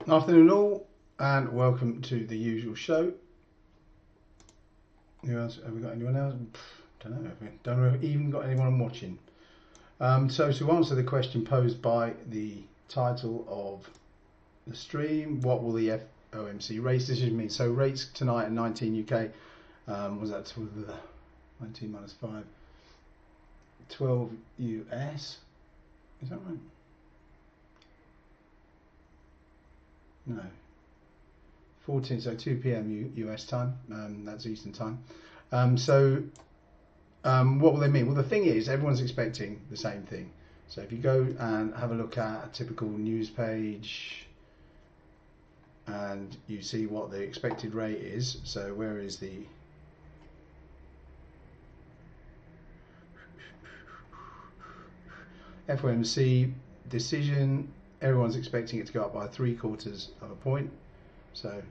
Afternoon all, and welcome to the usual show. Who else? Have we got anyone else? Don't know. Don't know if we've even got anyone watching. So to answer the question posed by the title of the stream, what will the FOMC rates decision mean? So rates tonight at 19 UK. Was that 19 minus 5? 12 US. Is that right? No. 14, so 2 p.m. US time, that's Eastern time. What will they mean? Well, the thing is, everyone's expecting the same thing. So if you go and have a look at a typical news page and you see what the expected rate is, so where is the FOMC decision, everyone's expecting it to go up by 3/4 of a point. So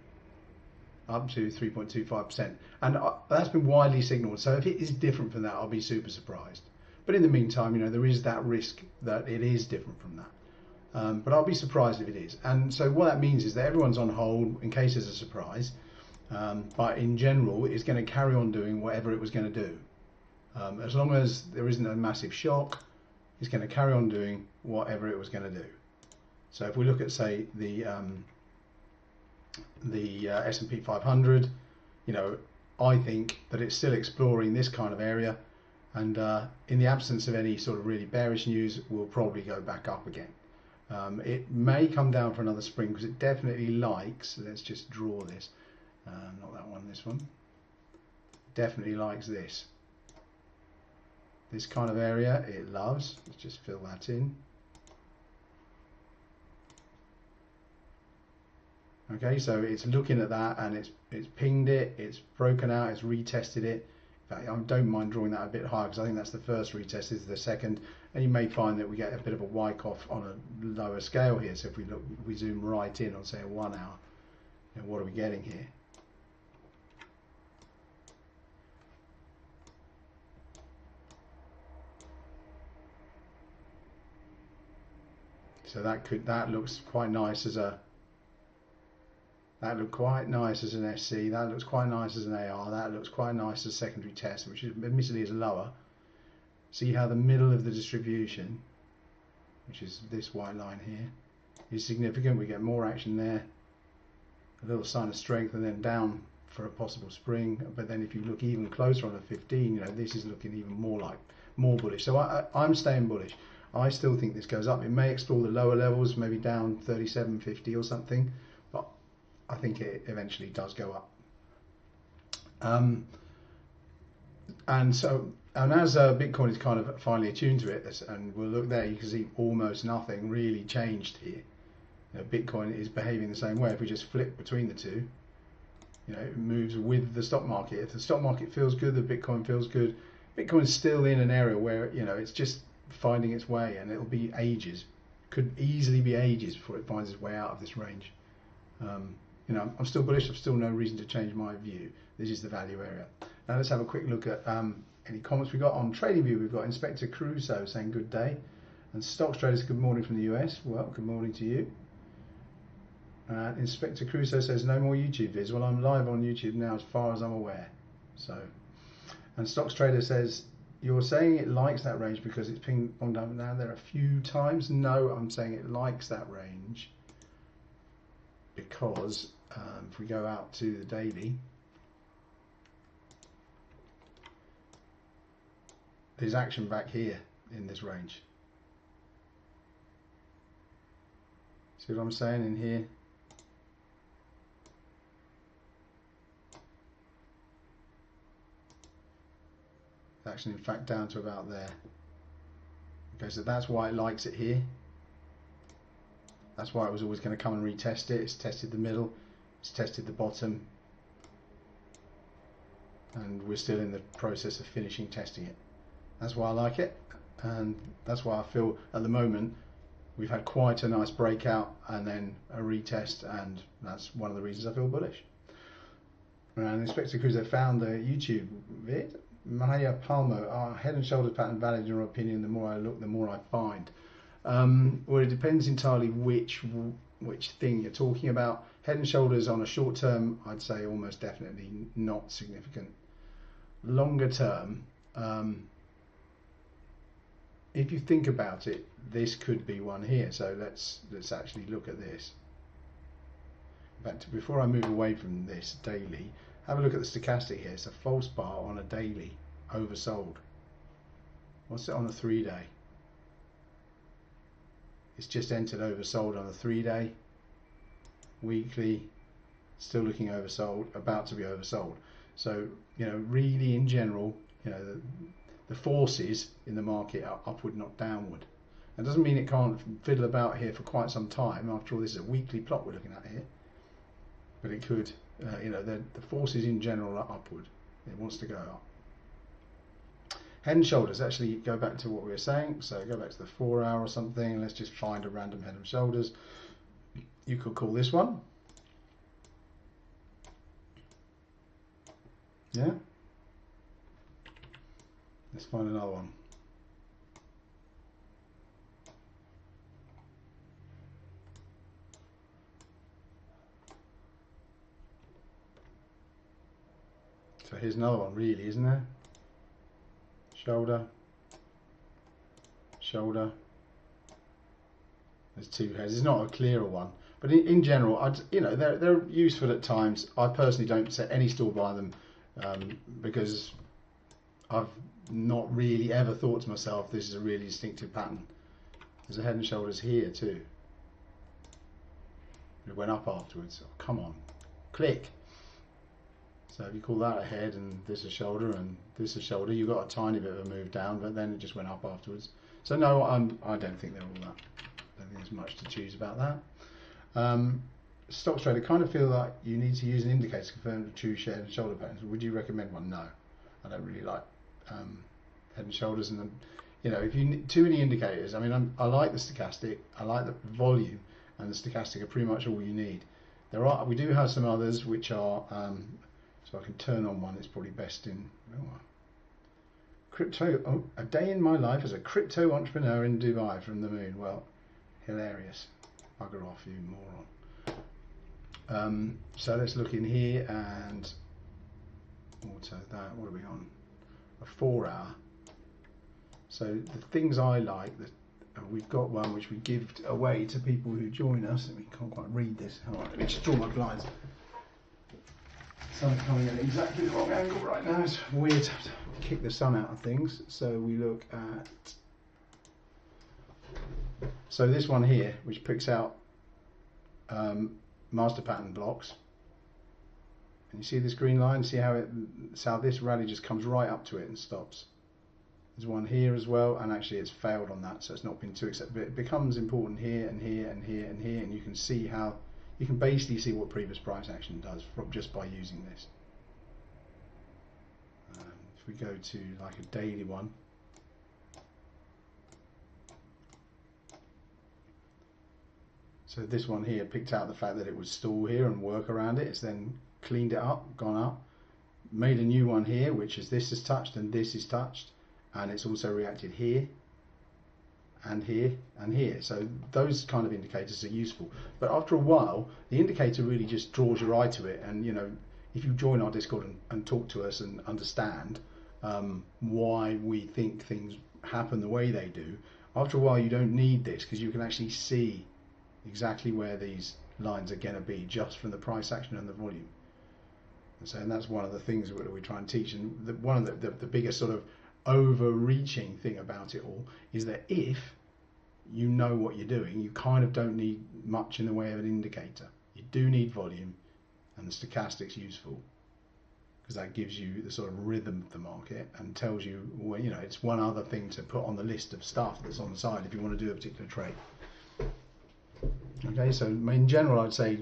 up to 3.25%, and that's been widely signalled. So if it is different from that, I'll be super surprised. But in the meantime, there is that risk that it is different from that. But I'll be surprised if it is. And so what that means is that everyone's on hold in case there's a surprise. But in general, it's going to carry on doing whatever it was going to do. As long as there isn't a massive shock, it's going to carry on doing whatever it was going to do. So if we look at, say, the S&P 500, I think that it's still exploring this kind of area, and in the absence of any sort of really bearish news, we'll probably go back up again. It may come down for another spring because it definitely likes, let's just draw this, not that one, this one, definitely likes this kind of area. It loves. Let's just fill that in. Okay, so it's looking at that and it's pinged it, it's broken out, it's retested it. In fact, I don't mind drawing that a bit higher because I think that's the first retest, this is the second, and you may find that we get a bit of a Wyckoff on a lower scale here. So if we zoom right in on, say, a 1 hour, what are we getting here? So that looks quite nice as a That looked quite nice as an SC, that looks quite nice as an AR, that looks quite nice as a secondary test, which admittedly is lower. See how the middle of the distribution, which is this white line here, is significant. We get more action there, a little sign of strength, and then down for a possible spring. But then if you look even closer on a 15, this is looking even more bullish. So I'm staying bullish. I still think this goes up. It may explore the lower levels, maybe down 37.50 or something, but I think it eventually does go up. And as Bitcoin is kind of finally attuned to it, and we'll look there, you can see almost nothing really changed here. Bitcoin is behaving the same way. If we just flip between the two, it moves with the stock market. If the stock market feels good, the Bitcoin feels good. Bitcoin's still in an area where it's just finding its way, and it'll be ages, could easily be ages before it finds its way out of this range. I'm still bullish. I've still no reason to change my view. This is the value area. Now let's have a quick look at any comments we got on TradingView. We've got Inspector Crusoe saying good day, and Stocks Traders, good morning from the US. Well, good morning to you. Inspector Crusoe says no more YouTube vids. Well, I'm live on YouTube now as far as I'm aware. So, and Stocks Trader says, you're saying it likes that range because it's pinged on down now there a few times. No, I'm saying it likes that range because if we go out to the daily, there's action back here in this range. See what I'm saying in here? Action in fact down to about there. Okay, so that's why it likes it here. That's why it was always going to come and retest it. It's tested the middle, it's tested the bottom, and we're still in the process of finishing testing it. That's why I like it, and that's why I feel at the moment we've had quite a nice breakout and then a retest, and that's one of the reasons I feel bullish. And Inspector Crusoe found the YouTube vid. Maya Palmo, are head and shoulders pattern valid in your opinion? The more I look, the more I find. Well, it depends entirely which which thing you're talking about. Head and shoulders on a short term, I'd say almost definitely not significant. Longer term, if you think about it, this could be one here. So let's actually look at this. In fact, before I move away from this daily, have a look at the stochastic here. It's a false bar on a daily, oversold. What's it on a 3-day? It's just entered oversold on a 3-day. Weekly, still looking oversold, about to be oversold. So, you know, really in general, you know, the forces in the market are upward, not downward. That doesn't mean it can't fiddle about here for quite some time. After all, this is a weekly plot we're looking at here. But it could, you know, the forces in general are upward. It wants to go up. Head and shoulders, actually go back to what we were saying. So go back to the 4 hour or something, and let's just find a random head and shoulders. You could call this one. Yeah. Let's find another one. So here's another one, really, isn't there? Shoulder, shoulder. There's two heads. It's not a clearer one, but in general, you know, they're useful at times. I personally don't set any store by them because I've not really ever thought to myself this is a really distinctive pattern. There's a head and shoulders here too. It went up afterwards. Oh, come on, click. So if you call that a head and this a shoulder and this a shoulder, you've got a tiny bit of a move down, but then it just went up afterwards. So no, I don't think they're all that. I don't think there's much to choose about that. Stock trader, kind of feel like you need to use an indicator to confirm the true head and shoulder patterns. Would you recommend one? No, I don't really like head and shoulders, and you know, if you too many indicators. I mean, I like the stochastic, I like the volume, and the stochastic are pretty much all you need. We do have some others which are. So I can turn on one. It's probably best in crypto. Oh, a day in my life as a crypto entrepreneur in Dubai from the moon. Well, hilarious. Bugger off, you moron. So let's look in here and auto that. What are we on? A 4 hour. So the things I like, we've got one which we give away to people who join us. We can't quite read this. All right, let me just draw my blinds. Sun's coming in exactly the wrong angle right now. It's weird to have to kick the sun out of things. So we look at, so this one here, which picks out master pattern blocks. And you see this green line? See how this rally just comes right up to it and stops. There's one here as well, and actually it's failed on that, so it's not been too accepted. But it becomes important here and here and here and here, and you can see how. You can basically see what previous price action does from just by using this. If we go to like a daily one, so this one here picked out the fact that it would stall here and work around it. It's then cleaned it up, gone up, made a new one here, which is this is touched and this is touched, and it's also reacted here and here and here. So those kind of indicators are useful, but after a while the indicator really just draws your eye to it, and you know, if you join our Discord and talk to us and understand why we think things happen the way they do, after a while you don't need this, because you can actually see exactly where these lines are going to be just from the price action and the volume. And that's one of the things that we try and teach, and one of the biggest sort of overreaching thing about it all is that if you know what you're doing, you kind of don't need much in the way of an indicator. You do need volume, and the stochastic's useful because that gives you the sort of rhythm of the market and tells you, well, you know, it's one other thing to put on the list of stuff that's on the side if you want to do a particular trade. Okay, so in general I'd say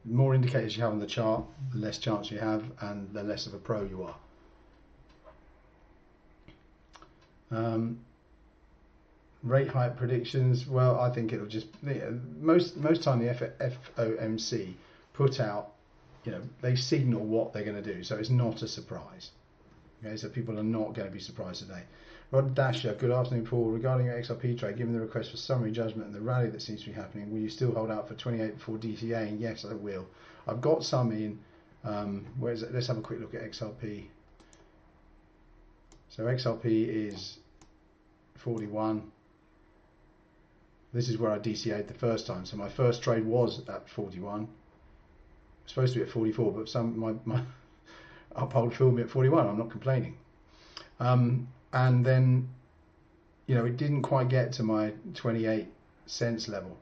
the more indicators you have on the chart, the less chance you have and the less of a pro you are. Rate hike predictions, well, I think it'll just, most time the FOMC put out, you know, they signal what they're going to do, so it's not a surprise. Okay, so people are not going to be surprised today. Rod Dasher, good afternoon, Paul. Regarding your XRP trade, given the request for summary judgment and the rally that seems to be happening, will you still hold out for 28 before DCA? And yes, I will. I've got some in. Where is it? Let's have a quick look at XRP. So XRP is 41. This is where I DCA'd the first time. So my first trade was at 41. It's supposed to be at 44, but my Uphold filled me at 41. I'm not complaining. And then, you know, it didn't quite get to my 28 cents level.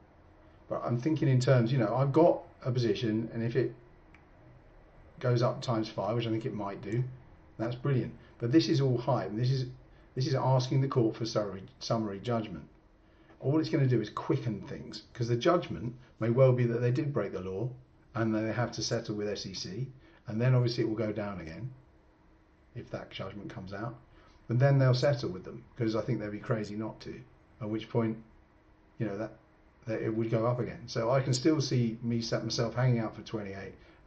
But I'm thinking in terms, you know, I've got a position, and if it goes up ×5, which I think it might do, that's brilliant. But this is all hype. This is asking the court for summary judgment. All it's going to do is quicken things, because the judgment may well be that they did break the law and they have to settle with SEC, and then obviously it will go down again if that judgment comes out. But then they'll settle with them, because I think they'd be crazy not to. At which point, you know, that it would go up again. So I can still see me set myself hanging out for 28,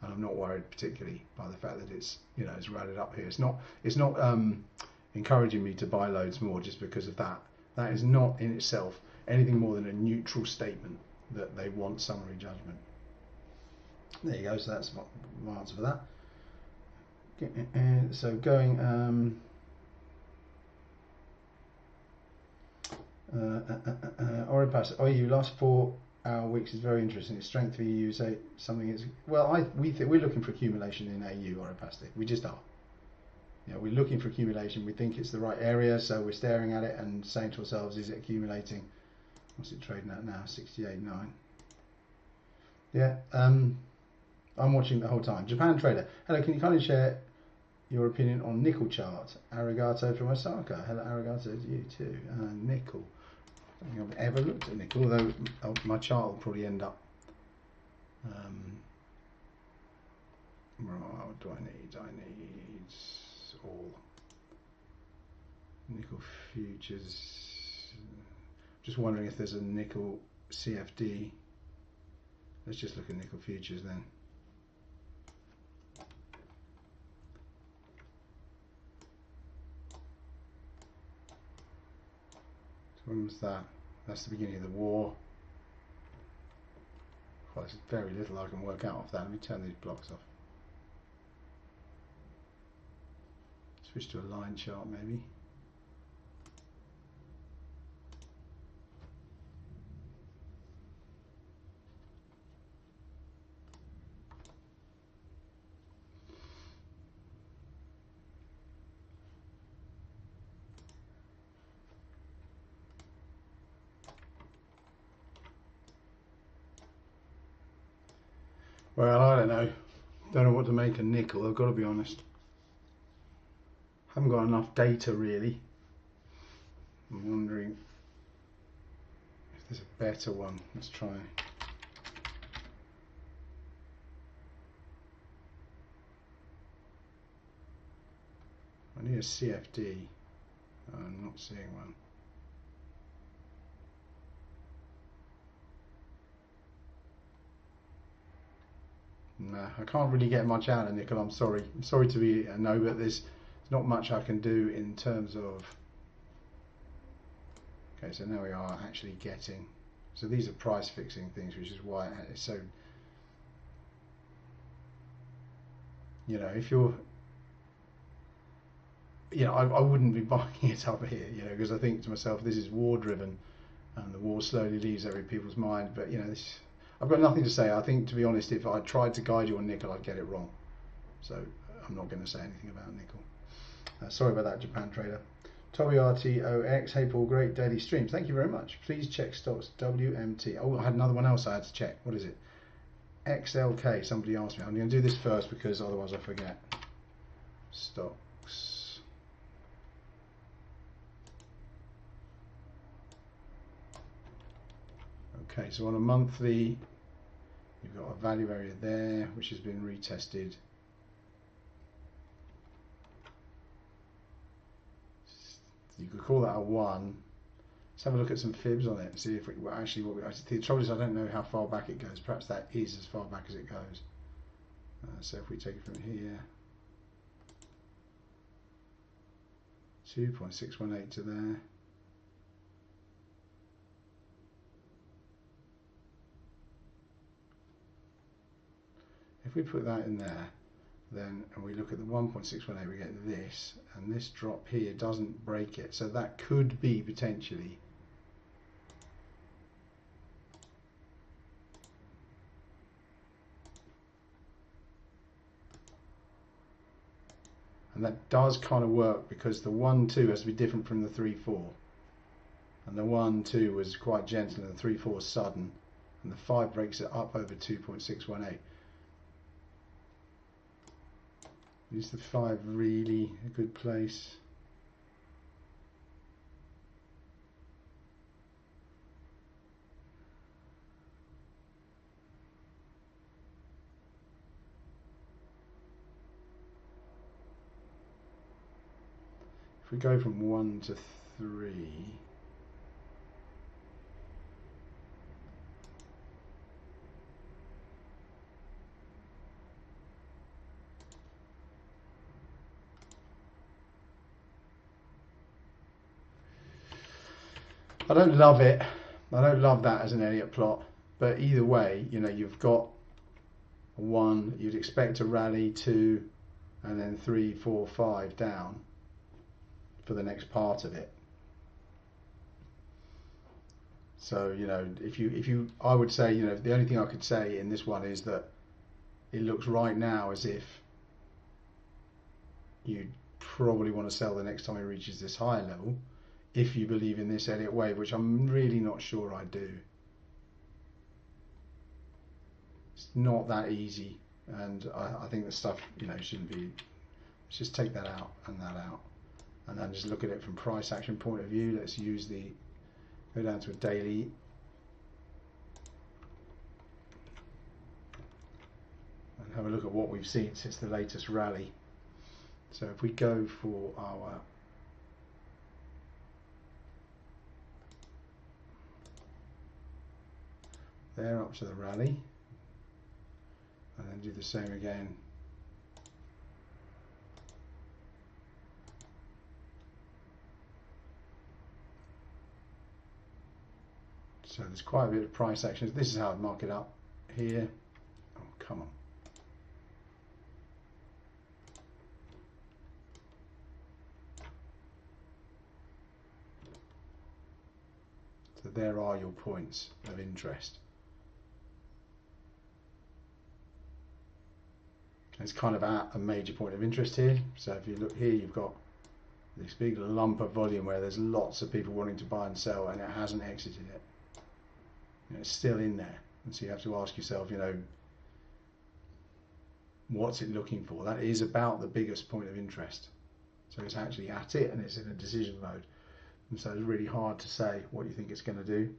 and I'm not worried particularly by the fact that it's, you know, it's rallied up here. It's not encouraging me to buy loads more just because of that. That is not in itself anything more than a neutral statement that they want summary judgment. There you go. So that's my answer for that. Okay, so going. Oripass, OU last 4 weeks is very interesting. Its strength for EU say something is, well, we're looking for accumulation in AU Oripastic. We just are. You know, we're looking for accumulation. We think it's the right area, so we're staring at it and saying to ourselves, is it accumulating? What's it trading at now? 68.9. Yeah, I'm watching the whole time. Japan Trader, hello, can you kindly share your opinion on nickel chart? Arigato from Osaka. Hello, arigato to you too. Nickel. I don't think I've ever looked at nickel, although my chart will probably end up. What do I need? I need all nickel futures. Just wondering if there's a nickel CFD. Let's just look at nickel futures then. When was that? That's the beginning of the war. Well, there's very little I can work out of that. Let me turn these blocks off. Switch to a line chart maybe. Well, I don't know. Don't know what to make of nickel, I've got to be honest. Haven't got enough data really. I'm wondering if there's a better one. Let's try. I need a CFD. I'm not seeing one. Nah, I can't really get much out of nickel. I'm sorry. I'm sorry to be a no, but there's not much I can do in terms of. Okay, so now we are actually getting. So these are price fixing things, which is why it's so. You know, if you're. You know, I wouldn't be buying it up here. You know, because I think to myself, this is war driven, and the war slowly leaves every people's mind. But you know, this. I've got nothing to say. I think, to be honest, if I tried to guide you on nickel, I'd get it wrong. So I'm not going to say anything about nickel. Sorry about that, Japan Trader. Toby RTOX, hey Paul, great daily streams. Thank you very much. Please check stocks WMT. Oh, I had another one else I had to check. What is it? XLK. Somebody asked me. I'm going to do this first because otherwise I forget. Stocks. Okay, so on a monthly, you've got a value area there, which has been retested. You could call that a 1. Let's have a look at some fibs on it and see if we actually what we. The trouble is I don't know how far back it goes. Perhaps that is as far back as it goes. So if we take it from here, 2.618 to there. If we put that in there, then and we look at the 1.618, we get this, and this drop here doesn't break it, so that could be potentially and that does kind of work because the 1-2 has to be different from the 3-4, and the 1-2 was quite gentle and the 3-4 is sudden, and the 5 breaks it up over 2.618. Is the 5 really a good place? If we go from 1 to 3, I don't love it. I don't love that as an Elliott plot, but either way, you know, you've got 1, you'd expect a rally, 2, and then 3, 4, 5 down for the next part of it. So, you know, if you I would say, you know, the only thing I could say in this one is that it looks right now as if you'd probably want to sell the next time it reaches this higher level, if you believe in this Elliott wave, which I'm really not sure I do. It's not that easy, and I think the stuff, you know, shouldn't be. Let's just take that out and that out, and then just look at it from price action point of view. Let's use the, go down to a daily, and have a look at what we've seen since the latest rally. So if we go for our there up to the rally, and then do the same again. So there's quite a bit of price action. This is how I'd mark it up here. Oh, come on. So there are your points of interest. It's kind of at a major point of interest here. So if you look here, you've got this big lump of volume where there's lots of people wanting to buy and sell, and it hasn't exited it. You know, it's still in there, and so you have to ask yourself, you know, what's it looking for? That is about the biggest point of interest. So it's actually at it, and it's in a decision mode, and so it's really hard to say what you think it's going to do.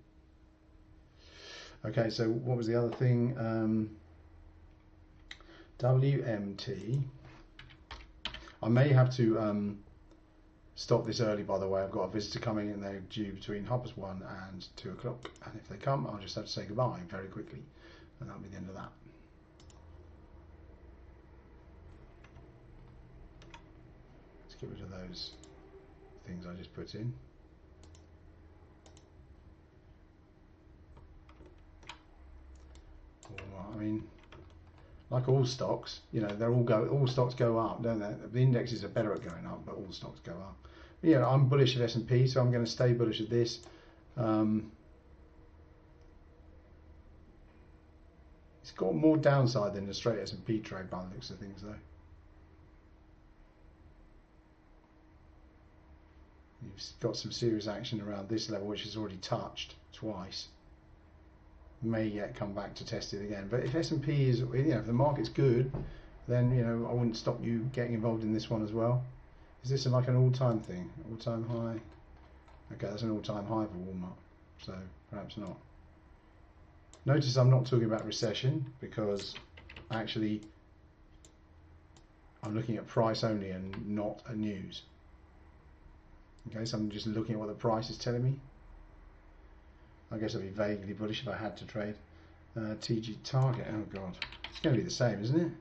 Okay, so what was the other thing? WMT. I may have to stop this early, by the way. I've got a visitor coming and they're due between 1:30 and 2 o'clock, and if they come, I'll just have to say goodbye very quickly, and that'll be the end of that. Let's get rid of those things I just put in. I mean, like all stocks, you know, all stocks go up, don't they? The indexes are better at going up, but all stocks go up. But yeah, I'm bullish of S&P, so I'm going to stay bullish of this. It's got more downside than the straight S&P trade by the looks of things, though. You've got some serious action around this level, which is already touched twice. May yet come back to test it again, but if S&P is, you know, if the market's good, then, you know, I wouldn't stop you getting involved in this one as well. Is this like an all-time thing? All-time high? Okay, that's an all-time high for Walmart, so perhaps not. Notice I'm not talking about recession, because actually I'm looking at price only and not at news. Okay, so I'm just looking at what the price is telling me. I guess I'd be vaguely bullish if I had to trade. TG target, oh god, it's going to be the same, isn't it?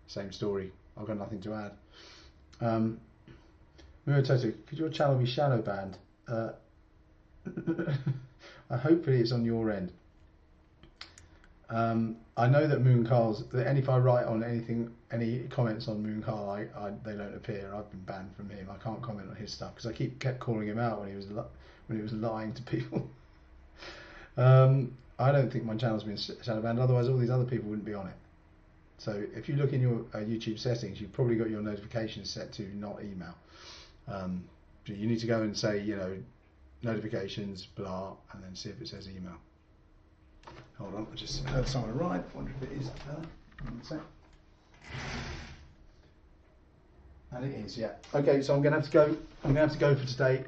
Same story, I've got nothing to add. Muratoto, could your channel be shadow banned? Hopefully it's on your end. I know that Mooncarl's, and if I write on anything, any comments on Mooncarl, they don't appear. I've been banned from him. I can't comment on his stuff because I kept calling him out when he was lying to people. I don't think my channel's been shadow banned. Otherwise, all these other people wouldn't be on it. So if you look in your YouTube settings, you've probably got your notifications set to not email. You need to go and say, you know, notifications, blah, and then see if it says email. Hold on, I just heard someone arrive. I wonder if it is there. One sec. And it is, yeah. Okay, so I'm gonna have to go. I'm gonna have to go for today.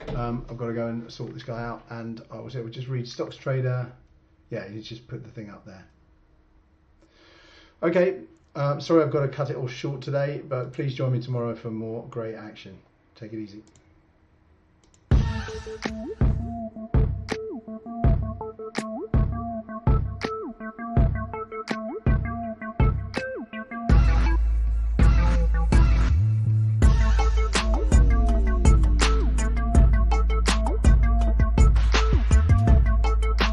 I've got to go and sort this guy out, and I will say we'll just read Stocks Trader. Yeah, you just put the thing up there. Okay, sorry I've got to cut it all short today, but please join me tomorrow for more great action. Take it easy.